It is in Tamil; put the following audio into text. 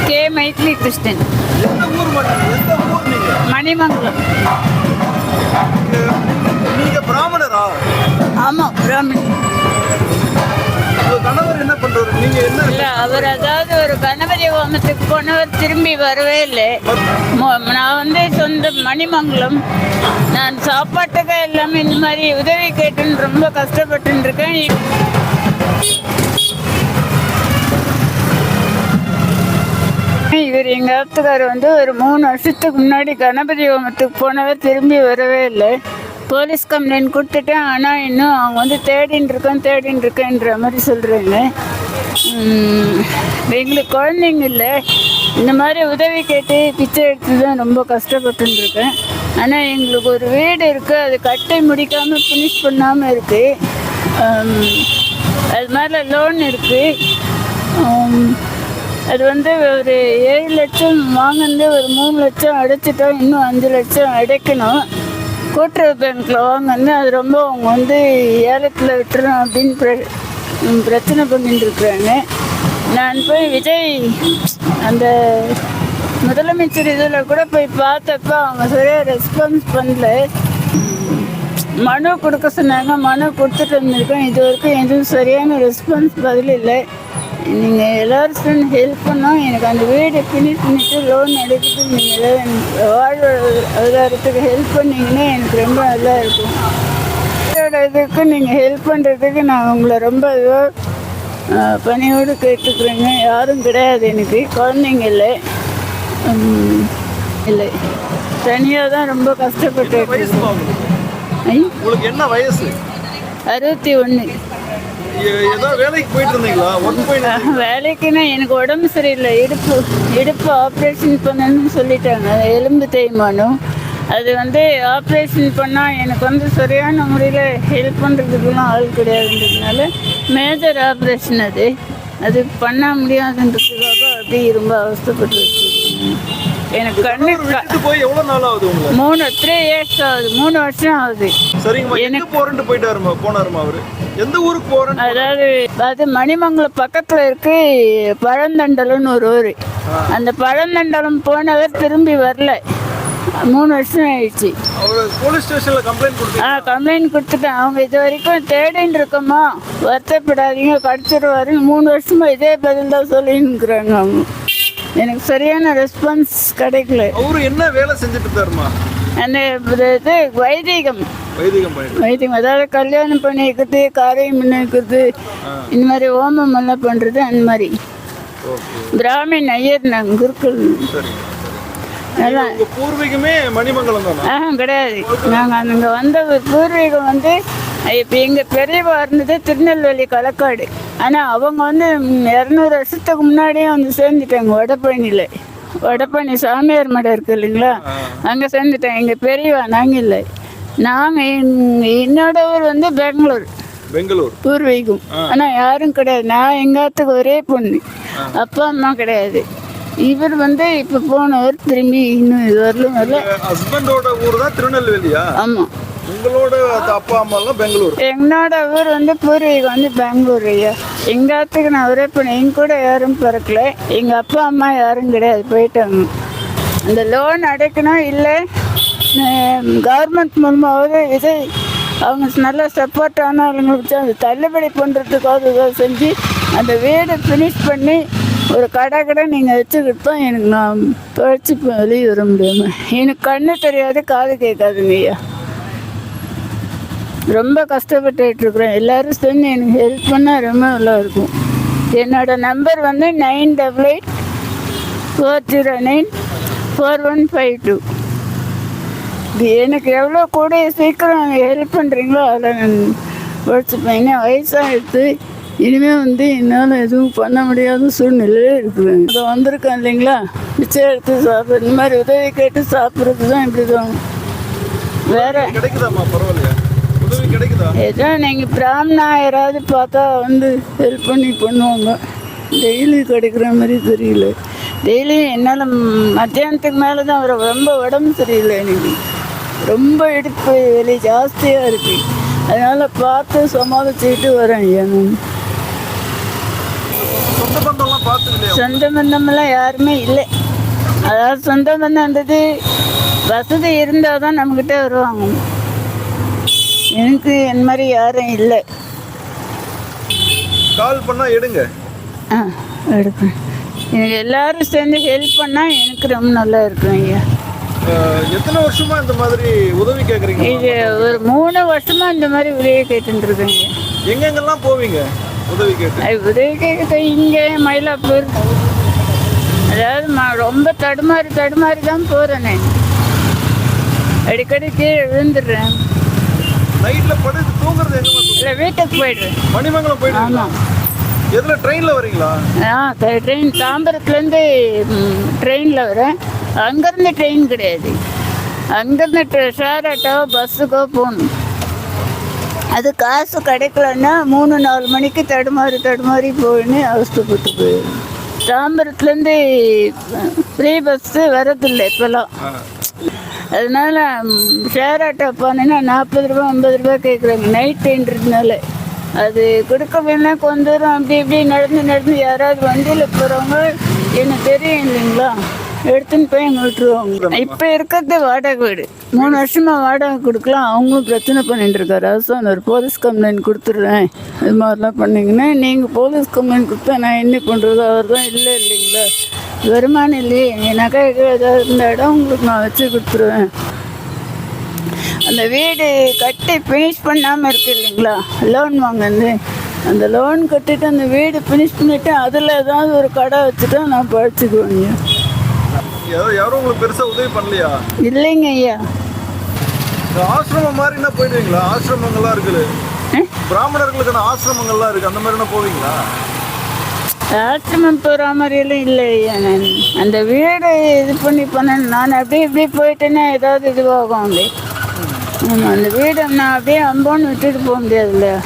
கே மைத்லி கிருஷ்ணன், எந்த ஊர் மாட்டீங்க? எந்த ஊர் நீங்க? மணிமங்கலம். நீங்க பிராமணரா? ஆமாம், பிராமணன். உங்க கணவர் என்ன பண்றாரு? நீங்க என்ன? இல்லை, அவர் அதாவது ஒரு கணபதி ஹோமத்துக்கு போனவர் திரும்பி வரவே இல்லை. நான் வந்து சொந்த மணிமங்கலம். நான் சாப்பாட்டுக்கு எல்லாமே இந்த மாதிரி உதவி கேட்டுன்னு ரொம்ப கஷ்டப்பட்டுன்னு இருக்கேன். இவர் எங்கள் ஆத்துக்கார் வந்து ஒரு 3 வருஷத்துக்கு முன்னாடி கணபதி ஹோமத்துக்கு போனவர் திரும்பி வரவே இல்லை. போலீஸ் கம்ப்ளைண்ட் கொடுத்துட்டேன். ஆனால் இன்னும் அவங்க வந்து தேடின்னு இருக்கேன்ற மாதிரி சொல்கிறாங்க. எங்களுக்கு குழந்தைங்க இல்லை. இந்த மாதிரி உதவி கேட்டு பிச்சை எடுத்து தான் ரொம்ப கஷ்டப்பட்டுன்னு இருக்கேன். ஆனால் எங்களுக்கு ஒரு வீடு இருக்குது, அது கட்டி முடிக்காமல் ஃபினிஷ் பண்ணாமல் இருக்குது. அது மேலே லோன் இருக்குது. அது வந்து ஒரு 7 லட்சம் வாங்கினது, ஒரு 3 லட்சம் அடைச்சிட்டோம். இன்னும் 5 லட்சம் அடைக்கணும். கூட்டுறவு பேங்க்கில் வாங்கினது, அது ரொம்ப அவங்க வந்து ஏலத்தில் விட்டுறோம் அப்படின்னு பிரச்சனை பண்ணிட்டு இருக்கிறாங்க. நான் போய் விஜய் அந்த முதலமைச்சர் இதில் கூட போய் பார்த்தப்ப அவங்க சரியாக ரெஸ்பான்ஸ் பண்ணல. மனு கொடுக்க சொன்னாங்க, மனு கொடுத்துட்டு வந்திருக்கோம். இது வரைக்கும் எதுவும் சரியான ரெஸ்பான்ஸ் பதில் இல்லை. நீங்கள் எல்லோரும் ஹெல்ப் பண்ணோம். எனக்கு அந்த வீடு ஃபினிஷ் பண்ணிவிட்டு லோன் எடுத்துட்டு நீங்கள் வாழ்வாதாரத்துக்கு ஹெல்ப் பண்ணிங்கன்னா எனக்கு ரொம்ப நல்லா இருக்கும். இதுக்கு நீங்கள் ஹெல்ப் பண்ணுறதுக்கு நான் உங்களை ரொம்ப பணியோடு கேட்டுக்கிறேங்க. யாரும் கிடையாது, எனக்கு குழந்தைங்க இல்லை. இல்லை, தனியாக தான் ரொம்ப கஷ்டப்பட்டு. உங்களுக்கு என்ன வயசு? 61. ஏதோ வேலைக்கு போயிட்டு இருந்தீங்களா? வேலைக்குன்னா எனக்கு உடம்பு சரியில்லை. இடுப்பு ஆப்ரேஷன் பண்ணணும்னு சொல்லிட்டாங்க. எலும்பு தேய்மானம். அது வந்து ஆப்ரேஷன் பண்ணால் எனக்கு வந்து சரியான முறையில் ஹெல்ப் பண்ணுறதுக்கெல்லாம் ஆள் கிடையாதுன்றதுனால மேஜர் ஆப்ரேஷன் அது பண்ண முடியாதுன்றதுக்காக அப்படி ரொம்ப அவஸ்தைப்பட்டு எனக்கு கண்ணு போய் எவ்வளோ நாள் ஆகுது? 3 இயர்ஸ் ஆகுது. 3 வருஷம் ஆகுது. சரிங்கம்மா. எனக்கு போறேன்ட்டு போனாருமா அவரு? எந்த ஊருக்கு போறேன்? அதாவது அது மணிமங்கலம் பக்கத்தில் இருக்கு, பழந்தண்டலம்னு ஒரு ஊர். அந்த பழந்தண்டலம் போனவர் திரும்பி வரல. 3 வருஷம் ஆயிடுச்சு. போலீஸ் ஸ்டேஷனில் கம்ப்ளைண்ட் கொடுத்துட்டேன். அவங்க இது வரைக்கும் தேடின்னு இருக்கோமா, வருத்தப்படாதீங்க, கிடச்சிருவாருன்னு 3 வருஷமா இதே பதில் தான் சொல்லின்னுக்குறாங்க. அவங்க எனக்கு சரியான ரெஸ்பான்ஸ் கிடைக்கல. அவரு என்ன வேலை செஞ்சுட்டு இருக்காருமா? அந்த இது வைதிகம் அதாவது கல்யாணம் பண்ணி வைக்கிறது, காரியம் பண்ணி வைக்கிறது, இந்த மாதிரி ஹோமம் எல்லாம் பண்ணுறது. அந்த மாதிரி பிராமின் ஐயர் நாங்கள் குருக்கள். பூர்வீகமே மணிமங்கலம் தான்? கிடையாது. நாங்கள் அங்கே வந்த பூர்வீகம் வந்து இப்போ எங்கள் பெரியவா இருந்தது திருநெல்வேலி களக்காடு. ஆனால் அவங்க வந்து 200 வருஷத்துக்கு முன்னாடியே வந்து சேர்ந்துட்டாங்க வடபழனியில். வடபழனி சாமியார் மடம் இருக்குது இல்லைங்களா, அங்கே சேர்ந்துட்டாங்க. எங்கள் பெரியவா நாங்கள் இல்லை. நாங்கள் என்னோட ஊர் வந்து பெங்களூர் பூர்வீகம். ஆனால் யாரும் கிடையாது. நான் எங்காத்துக்கு ஒரே பொண்ணு, அப்பா அம்மா கிடையாது. இவர் வந்து இப்போ போனவர் திரும்பி இன்னும் இது வரல. ஹஸ்பண்டோட ஊர் தான் திருநெல்வேலியா? ஆமாம். உங்களோட அப்பா அம்மா எல்லாம் பெங்களூர்? என்னோட ஊர் வந்து பூர்வீகம் வந்து பெங்களூர். ஐயா எங்காத்துக்கு நான் ஒரே பொண்ணு. எங்க கூட யாரும் பிறக்கல. எங்கள் அப்பா அம்மா யாரும் கிடையாது, போயிட்டாங்க. அந்த லோன் அடைக்கணும். இல்லை கவர்மெண்ட் மூலமாவது இதை அவங்க நல்லா சப்போர்ட்டான ஆளுங்களுக்கு அந்த தள்ளுபடி பண்ணுறதுக்காக இதாக செஞ்சு அந்த வீடை ஃபினிஷ் பண்ணி ஒரு கடை நீங்கள் வச்சுக்கிட்டு தான் எனக்கு நான் பழச்சி வெளியே வர முடியாமல். எனக்கு கண்ணு தெரியாது, காது கேட்காதுங்க ஐயா. ரொம்ப கஷ்டப்பட்டுருக்குறேன். எல்லோரும் சேர்ந்து எனக்கு ஹெல்ப் பண்ணால் ரொம்ப நல்லா இருக்கும். என்னோடய நம்பர் வந்து 9884094152. எனக்கு எவ்வளோ கூட சீக்கிரம் ஹெல்ப் பண்ணுறீங்களோ அதில் நான் உழைச்சிப்பேன். ஏன்னா வயசாகிடுது. இனிமேல் வந்து என்னால் எதுவும் பண்ண முடியாத சூழ்நிலையில் இருக்குதுங்க. அதை வந்திருக்கேன் இல்லைங்களா, மிச்சம் எடுத்து சாப்பிட்ற இந்த மாதிரி உதவி கேட்டு சாப்பிட்றது தான் இப்படி தான். வேற கிடைக்குதாம்மா? பரவாயில்லையா? உதவி கிடைக்குதா? ஏதோ நீங்கள் பிராமணா யாராவது பார்த்தா வந்து ஹெல்ப் பண்ணி பண்ணுவாங்க. டெய்லி கிடைக்கிற மாதிரி தெரியல. டெய்லியும் என்னால் மத்தியானத்துக்கு மேலே தான் வர. ரொம்ப உடம்பு சரியில்லை, எனக்கு ரொம்ப இடுப்பு வலி ஜாஸ்தியாக இருக்குது. அதனால் பார்த்து சமாளிச்சுக்கிட்டு வரேன் ஐயா. நான் சொந்த பந்தம்லாம் பார்த்தது இல்லையா? சொந்த பந்தமெல்லாம் யாருமே இல்லை. அதாவது சொந்த பந்தம்ன்றது வசதி இருந்தால் தான் நம்மக்கிட்ட வருவாங்க. எனக்கு என் மாதிரி யாரும் இல்லை. கால் பண்ணா எடுங்க. ஆ எடுப்பேன். எனக்கு எல்லாரும் சேர்ந்து ஹெல்ப் பண்ணால் எனக்கு ரொம்ப நல்லா இருக்கும் ஐயா. எத்தனை வருஷமா இந்த மாதிரி உதவி கேட்குறீங்க? இது ஒரு 3 வருஷமா இந்த மாதிரி உதவி கேட்டுட்டு இருக்கேன் ஐயா. எங்கெங்கெல்லாம் போவீங்க உதவி கேட்டு? உதவி கேட்க இங்கே மயிலாப்பூர், அதாவது ரொம்ப தடுமாறி தான் போகிறேன். நான் அடிக்கடி கீழே விழுந்துடுறேன். நைட்ல படுத்து தூங்குறது எங்க? இல்லை, வீட்டுக்கு போயிடுறேன். மணிமங்கலம் போயிடுவீங்களா? ஆமாம். எதுல, ட்ரெயின்ல வரீங்களா? ட்ரெயின் தாம்பரத்துலேருந்து ட்ரெயினில் வரேன். அங்கேருந்து ட்ரெயின் கிடையாது, அங்கேருந்து ஷேர் ஆட்டோவோ பஸ்ஸுக்கோ போகணும். அது காசு கிடைக்கலன்னா 3-4 மணிக்கு தடுமாறி போயின்னு அவஸ்தைப்பட்டு போயிடும். தாம்பரத்துலேருந்து ஃப்ரீ பஸ்ஸு வரதில்லை இப்போல்லாம். அதனால ஷேர் ஆட்டோ போனேன்னா 40 ரூபா 50 ரூபா கேட்குறாங்க நைட் ட்ரெயின்றதுனால. அது கொடுக்க வேணால் கொஞ்ச தூரம் அப்படி இப்படி நடந்து யாராவது வண்டியில் போகிறவங்க எனக்கு தெரியும் இல்லைங்களா, எடுத்துன்னு போய் அங்கே விட்டுருவாங்க. இப்போ இருக்கிறது வாடகை வீடு. 3 வருஷமாக வாடகை கொடுக்கலாம். அவங்களும் பிரச்சனை பண்ணிட்டு இருக்காரு. அரசாங்கம் ஒரு போலீஸ் கம்ப்ளைண்ட் கொடுத்துட்றேன், இது மாதிரிலாம் பண்ணிங்கன்னா நீங்கள் போலீஸ் கம்ப்ளைண்ட் கொடுத்தா நான் என்ன பண்ணுறது? அவர் தான் இல்லைங்களா, வருமானம் இல்லையே, என் நகை ஏதாவது இருந்த இடம் உங்களுக்கு நான் வச்சு கொடுத்துருவேன். அந்த வீடு கட்டி ஃபினிஷ் பண்ணாமல் இருக்கு இல்லைங்களா, லோன் வாங்கினது, அந்த லோன் கட்டிட்டு அந்த வீடு ஃபினிஷ் பண்ணிவிட்டு அதில் ஏதாவது ஒரு கடை வச்சுட்டா நான் பழிச்சுக்குவேங்க. யாரும் உங்களுக்கு பெருசா உதவி பண்ணலையா? இல்லைங்க ஐயா. ஆசிரமம் மாதிரி என்ன போயிடுவீங்களா? ஆசிரமங்கள்லாம் இருக்குது, பிராமணர்களுக்கான ஆசிரமங்கள்லாம் இருக்கு, அந்த மாதிரி என்ன போவீங்களா? ஆசிரமம் போகிற மாதிரியெல்லாம் இல்லை ஐயா. நான் அந்த வீடு இது பண்ணேன். நான் அப்படியே இப்படி போயிட்டேன்னா ஏதாவது இதுவாகும். அப்படி ஆமாம், அந்த வீடை நான் அப்படியே அம்போன்னு விட்டுட்டு போக முடியாது இல்லையா.